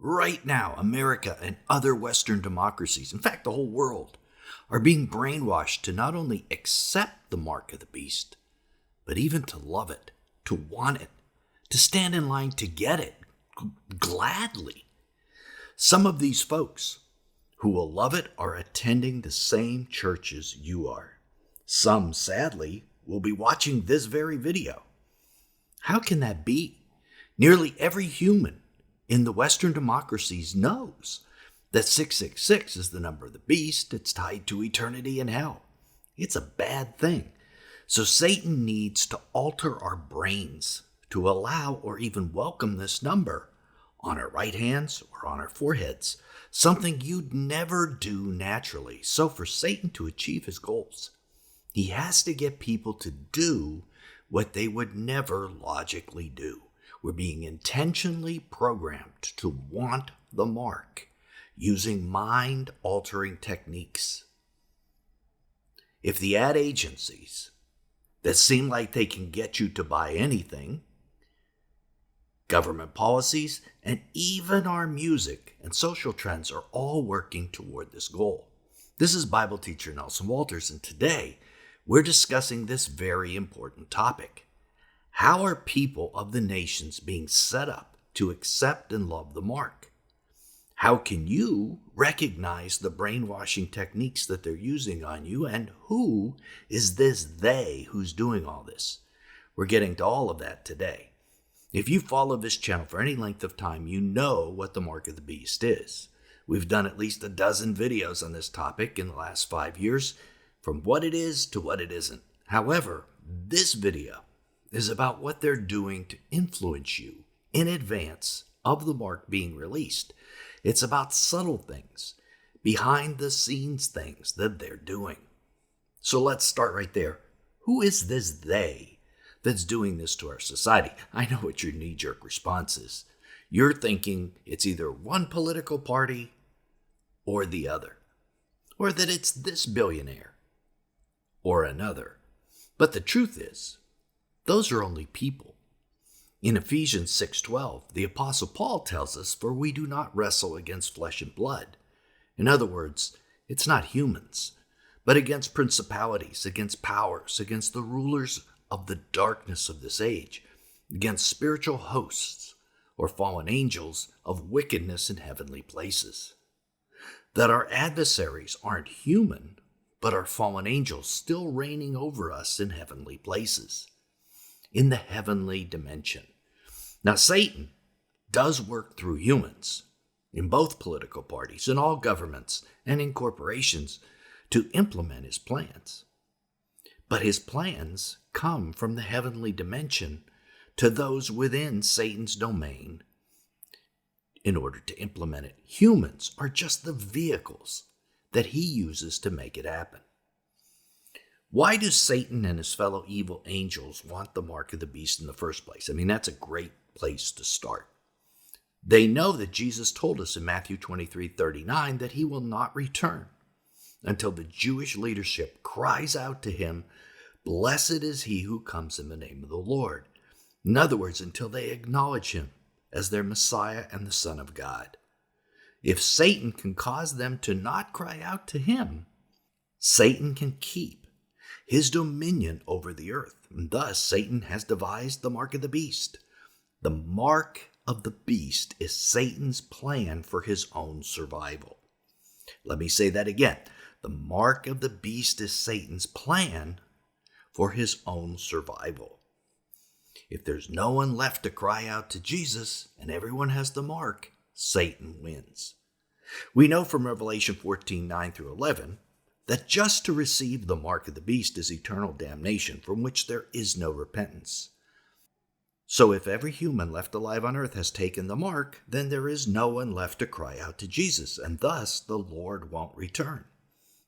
Right now, America and other Western democracies, in fact, the whole world, are being brainwashed to not only accept the mark of the beast, but even to love it, to want it, to stand in line to get it gladly. Some of these folks who will love it are attending the same churches you are. Some, sadly, will be watching this very video. How can that be? Nearly every human in the Western democracies knows that 666 is the number of the beast. It's tied to eternity in hell. It's a bad thing. So Satan needs to alter our brains to allow or even welcome this number on our right hands or on our foreheads, something you'd never do naturally. So for Satan to achieve his goals, he has to get people to do what they would never logically do. We're being intentionally programmed to want the mark using mind-altering techniques. If the ad agencies that seem like they can get you to buy anything, government policies, and even our music and social trends are all working toward this goal. This is Bible teacher Nelson Walters, and today we're discussing this very important topic. How are people of the nations being set up to accept and love the mark? How can you recognize the brainwashing techniques that they're using on you, and who is this they who's doing all this? We're getting to all of that today. If you follow this channel for any length of time, you know what the mark of the beast is. We've done at least a dozen videos on this topic in the last 5 years, from what it is to what it isn't. However, this video is about what they're doing to influence you in advance of the mark being released. It's about subtle things, behind the scenes things that they're doing. So let's start right there. Who is this they that's doing this to our society? I know what your knee-jerk response is. You're thinking it's either one political party or the other, or that it's this billionaire or another. But the truth is, those are only people. In Ephesians 6:12, the Apostle Paul tells us, "For we do not wrestle against flesh and blood." In other words, it's not humans, but against principalities, against powers, against the rulers of the darkness of this age, against spiritual hosts or fallen angels of wickedness in heavenly places. That our adversaries aren't human, but are fallen angels still reigning over us in heavenly places, in the heavenly dimension. Now, Satan does work through humans in both political parties, in all governments, and in corporations to implement his plans. But his plans come from the heavenly dimension to those within Satan's domain in order to implement it. Humans are just the vehicles that he uses to make it happen. Why do Satan and his fellow evil angels want the mark of the beast in the first place? I mean, that's a great place to start. They know that Jesus told us in Matthew 23:39 that he will not return until the Jewish leadership cries out to him, "Blessed is he who comes in the name of the Lord." In other words, until they acknowledge him as their Messiah and the Son of God. If Satan can cause them to not cry out to him, Satan can keep his dominion over the earth. And thus, Satan has devised the mark of the beast. The mark of the beast is Satan's plan for his own survival. Let me say that again. The mark of the beast is Satan's plan for his own survival. If there's no one left to cry out to Jesus and everyone has the mark, Satan wins. We know from Revelation 14:9-11 that just to receive the mark of the beast is eternal damnation from which there is no repentance. So if every human left alive on earth has taken the mark, then there is no one left to cry out to Jesus, and thus the Lord won't return.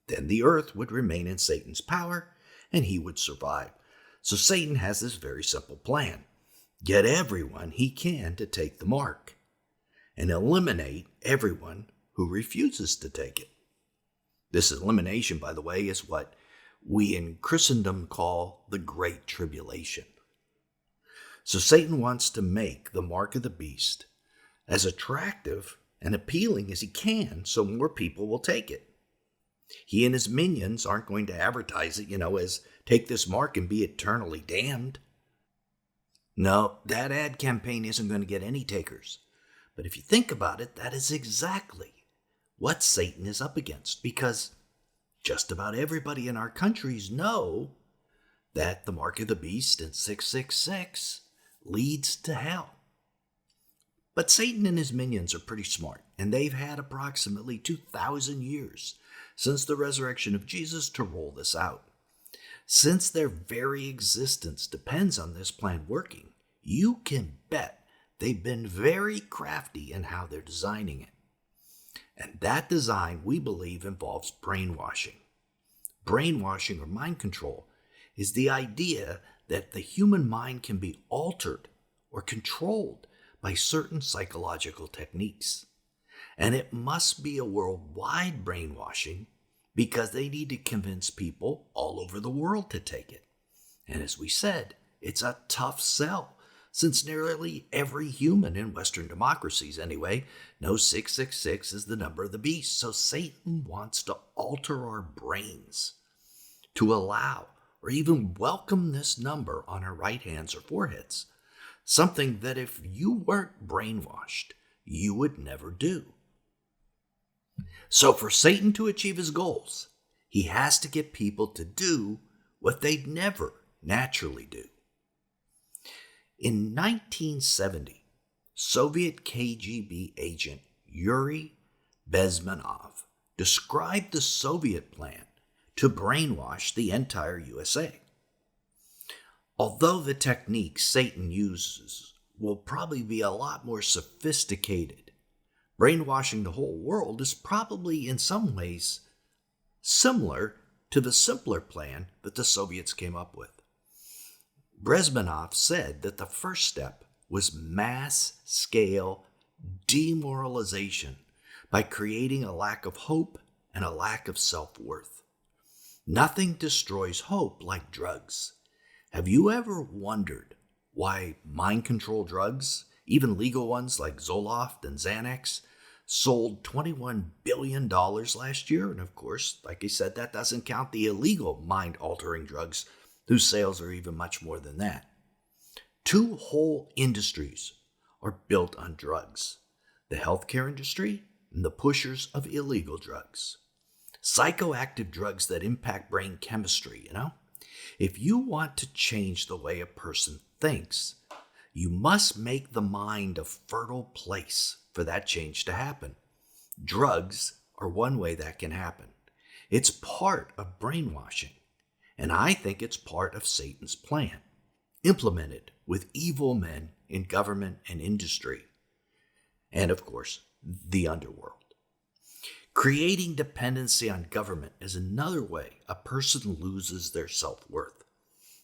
Then the earth would remain in Satan's power, and he would survive. So Satan has this very simple plan. Get everyone he can to take the mark, and eliminate everyone who refuses to take it. This elimination, by the way, is what we in Christendom call the Great Tribulation. So Satan wants to make the mark of the beast as attractive and appealing as he can so more people will take it. He and his minions aren't going to advertise it, as take this mark and be eternally damned. No, that ad campaign isn't going to get any takers. But if you think about it, that is exactly what Satan is up against, because just about everybody in our countries know that the mark of the beast and 666 leads to hell. But Satan and his minions are pretty smart, and they've had approximately 2,000 years since the resurrection of Jesus to roll this out. Since their very existence depends on this plan working, you can bet they've been very crafty in how they're designing it. And that design, we believe, involves brainwashing. Brainwashing, or mind control, is the idea that the human mind can be altered or controlled by certain psychological techniques. And it must be a worldwide brainwashing because they need to convince people all over the world to take it. And as we said, it's a tough sell, since nearly every human in Western democracies anyway knows 666 is the number of the beast. So Satan wants to alter our brains to allow or even welcome this number on our right hands or foreheads, something that if you weren't brainwashed, you would never do. So for Satan to achieve his goals, he has to get people to do what they'd never naturally do. In 1970, Soviet KGB agent Yuri Bezmenov described the Soviet plan to brainwash the entire USA. Although the techniques Satan uses will probably be a lot more sophisticated, brainwashing the whole world is probably in some ways similar to the simpler plan that the Soviets came up with. Bezmenov said that the first step was mass-scale demoralization by creating a lack of hope and a lack of self-worth. Nothing destroys hope like drugs. Have you ever wondered why mind control drugs, even legal ones like Zoloft and Xanax, sold $21 billion last year? And of course, like I said, that doesn't count the illegal mind-altering drugs whose sales are even much more than that. 2 whole industries are built on drugs: the healthcare industry and the pushers of illegal drugs. Psychoactive drugs that impact brain chemistry, If you want to change the way a person thinks, you must make the mind a fertile place for that change to happen. Drugs are one way that can happen. It's part of brainwashing. And I think it's part of Satan's plan, implemented with evil men in government and industry, and of course, the underworld. Creating dependency on government is another way a person loses their self-worth.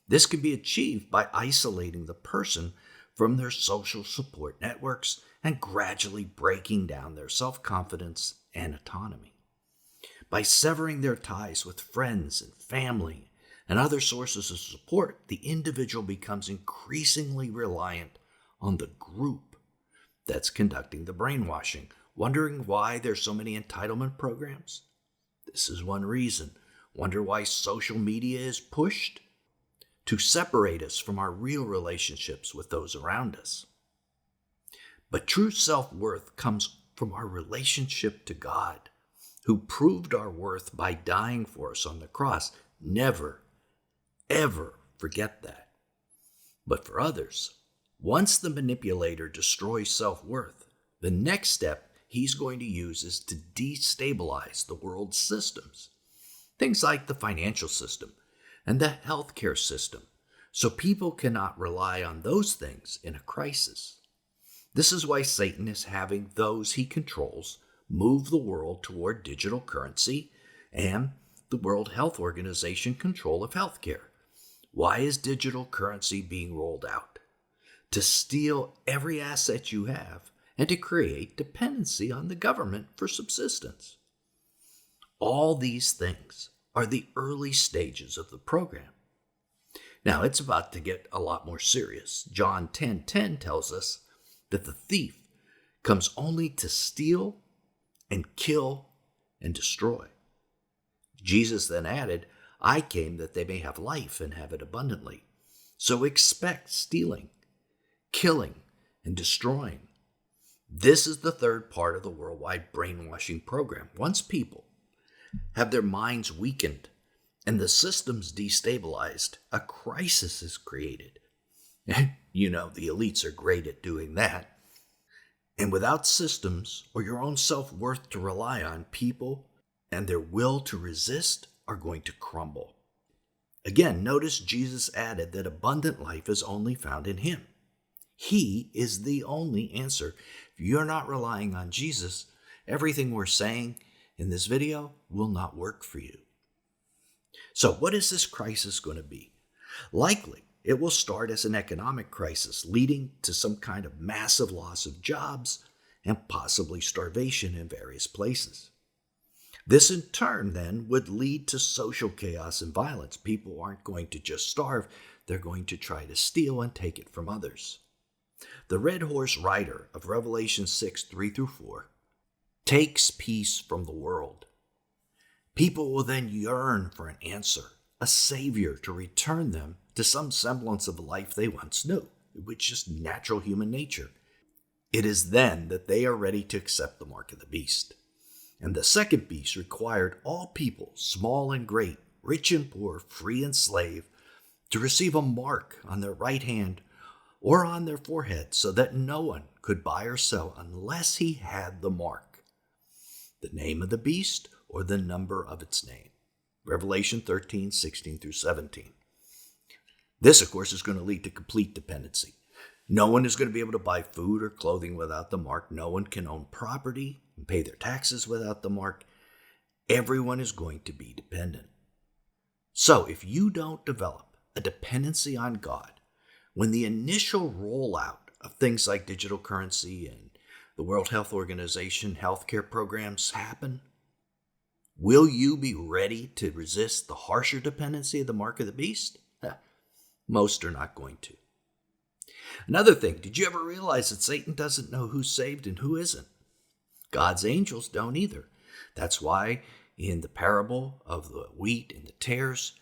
This can be achieved by isolating the person from their social support networks and gradually breaking down their self-confidence and autonomy. By severing their ties with friends and family and other sources of support, the individual becomes increasingly reliant on the group that's conducting the brainwashing. Wondering why there's so many entitlement programs? This is one reason. Wonder why social media is pushed? To separate us from our real relationships with those around us. But true self-worth comes from our relationship to God, who proved our worth by dying for us on the cross. Never, ever forget that. But for others, once the manipulator destroys self-worth, the next step he's going to use is to destabilize the world's systems. Things like the financial system and the healthcare system, so people cannot rely on those things in a crisis. This is why Satan is having those he controls move the world toward digital currency and the World Health Organization control of healthcare. Why is digital currency being rolled out? To steal every asset you have and to create dependency on the government for subsistence. All these things are the early stages of the program. Now, it's about to get a lot more serious. John 10:10 tells us that the thief comes only to steal and kill and destroy. Jesus then added, I came that they may have life and have it abundantly. So expect stealing, killing, and destroying. This is the third part of the worldwide brainwashing program. Once people have their minds weakened and the systems destabilized, a crisis is created. You know, the elites are great at doing that. And without systems or your own self-worth to rely on, people and their will to resist are going to crumble. Again, notice Jesus added that abundant life is only found in Him. He is the only answer. If you're not relying on Jesus, everything we're saying in this video will not work for you. So what is this crisis going to be? Likely, it will start as an economic crisis, leading to some kind of massive loss of jobs and possibly starvation in various places. This in turn then would lead to social chaos and violence. People aren't going to just starve, they're going to try to steal and take it from others. The red horse rider of Revelation 6, 3-4 takes peace from the world. People will then yearn for an answer, a savior to return them to some semblance of the life they once knew, which is natural human nature. It is then that they are ready to accept the mark of the beast. And the second beast required all people, small and great, rich and poor, free and slave, to receive a mark on their right hand or on their forehead, so that no one could buy or sell unless he had the mark, the name of the beast or the number of its name. Revelation 13, 16-17. This, of course, is going to lead to complete dependency. No one is going to be able to buy food or clothing without the mark. No one can own property and pay their taxes without the mark. Everyone is going to be dependent. So if you don't develop a dependency on God, when the initial rollout of things like digital currency and the World Health Organization healthcare programs happen, will you be ready to resist the harsher dependency of the mark of the beast? Most are not going to. Another thing, did you ever realize that Satan doesn't know who's saved and who isn't? God's angels don't either. That's why in the parable of the wheat and the tares,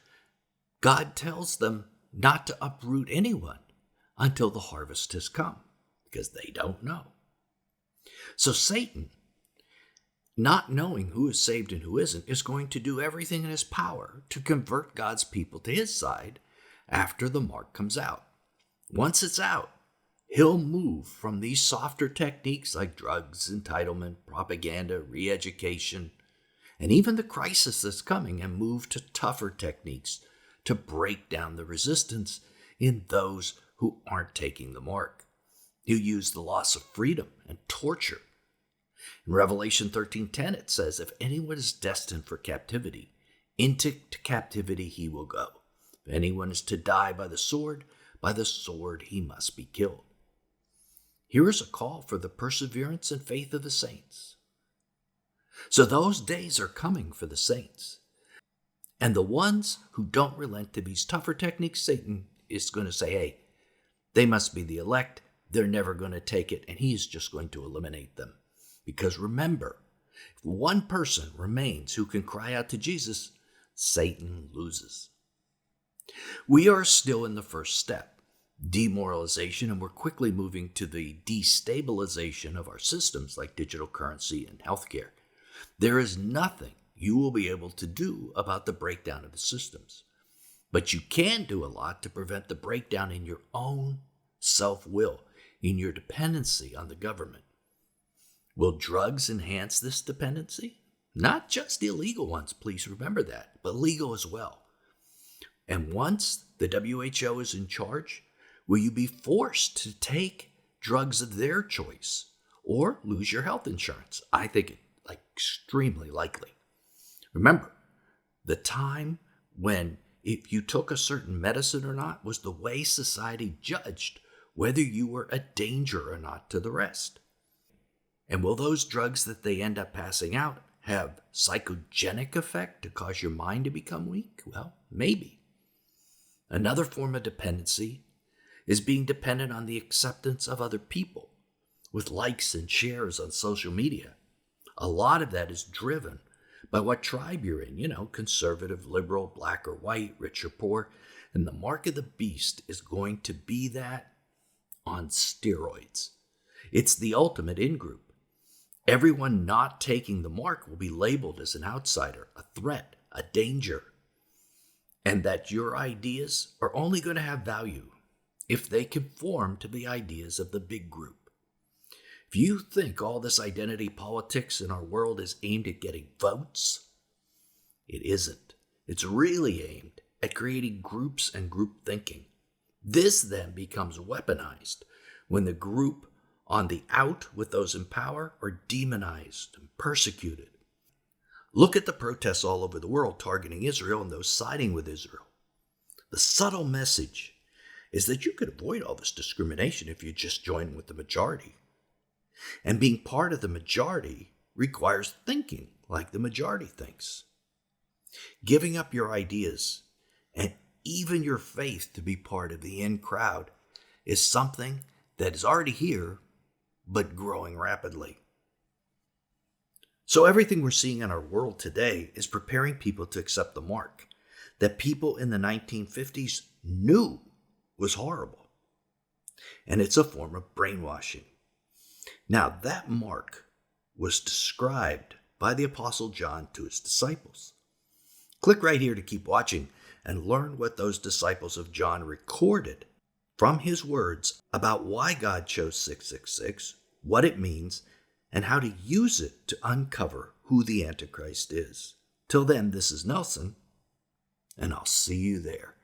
God tells them not to uproot anyone until the harvest has come, because they don't know. So Satan, not knowing who is saved and who isn't, is going to do everything in his power to convert God's people to his side after the mark comes out. Once it's out, he'll move from these softer techniques like drugs, entitlement, propaganda, re-education, and even the crisis that's coming, and move to tougher techniques to break down the resistance in those who aren't taking the mark. He'll use the loss of freedom and torture. In Revelation 13:10, it says, if anyone is destined for captivity, into captivity he will go. If anyone is to die by the sword he must be killed. Here is a call for the perseverance and faith of the saints. So those days are coming for the saints. And the ones who don't relent to these tougher techniques, Satan is going to say, hey, they must be the elect. They're never going to take it. And he's just going to eliminate them. Because remember, if one person remains who can cry out to Jesus, Satan loses. We are still in the first step, demoralization, and we're quickly moving to the destabilization of our systems like digital currency and healthcare. There is nothing you will be able to do about the breakdown of the systems. But you can do a lot to prevent the breakdown in your own self-will, in your dependency on the government. Will drugs enhance this dependency? Not just illegal ones, please remember that, but legal as well. And once the WHO is in charge, will you be forced to take drugs of their choice or lose your health insurance? I think it's extremely likely. Remember, the time when if you took a certain medicine or not was the way society judged whether you were a danger or not to the rest. And will those drugs that they end up passing out have psychogenic effect to cause your mind to become weak? Well, maybe. Another form of dependency is being dependent on the acceptance of other people. with likes and shares on social media. A lot of that is driven by what tribe you're in, conservative, liberal, black or white, rich or poor. And the mark of the beast is going to be that on steroids. It's the ultimate in-group. Everyone not taking the mark will be labeled as an outsider, a threat, a danger, and that your ideas are only going to have value if they conform to the ideas of the big group. If you think all this identity politics in our world is aimed at getting votes, it isn't. It's really aimed at creating groups and group thinking. This then becomes weaponized when the group on the out with those in power are demonized and persecuted. Look at the protests all over the world targeting Israel and those siding with Israel. The subtle message is that you could avoid all this discrimination if you just join with the majority. And being part of the majority requires thinking like the majority thinks. Giving up your ideas and even your faith to be part of the in crowd is something that is already here, but growing rapidly. So everything we're seeing in our world today is preparing people to accept the mark that people in the 1950s knew was horrible. And it's a form of brainwashing. Now, that mark was described by the Apostle John to his disciples. Click right here to keep watching and learn what those disciples of John recorded from his words about why God chose 666, what it means, and how to use it to uncover who the Antichrist is. Till then, this is Nelson, and I'll see you there.